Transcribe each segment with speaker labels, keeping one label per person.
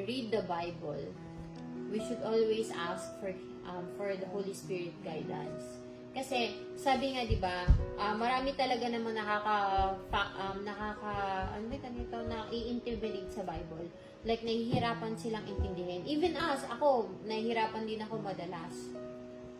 Speaker 1: read the Bible, we should always ask for the Holy Spirit guidance. Kasi, sabi nga, di ba, marami talaga naman nai-intimidate sa Bible. Like, nahihirapan silang intindihin. Even us, ako, nahihirapan din ako madalas.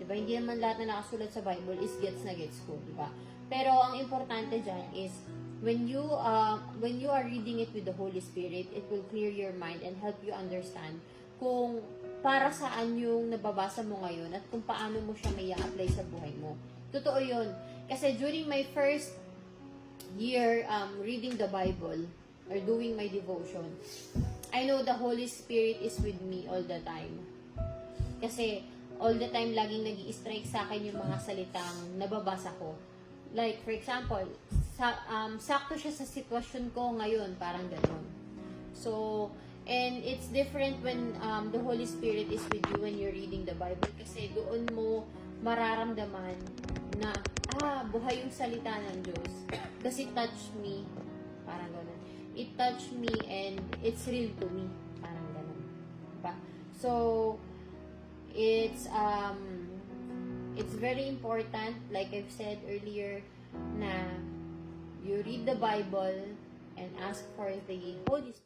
Speaker 1: Di ba? Hindi naman lahat na nakasulat sa Bible is gets na gets ko, di ba? Pero, ang importante dyan is, when you are reading it with the Holy Spirit, it will clear your mind and help you understand kung para saan yung nababasa mo ngayon at kung paano mo siya may apply sa buhay mo. Totoo yun. Kasi during my first year reading the Bible or doing my devotion, I know the Holy Spirit is with me all the time. Kasi all the time laging nag-i-strike sa akin yung mga salitang nababasa ko. Like, for example, sakto siya sa sitwasyon ko ngayon, parang gano'n. So, and it's different when the Holy Spirit is with you when you're reading the Bible kasi doon mo mararamdaman na, buhay yung salita ng Diyos. Kasi touch me, parang gano'n. It touched me and it's real to me, parang gano'n. Diba? So, it's very important, like I've said earlier, na you read the Bible and ask for the Holy Spirit.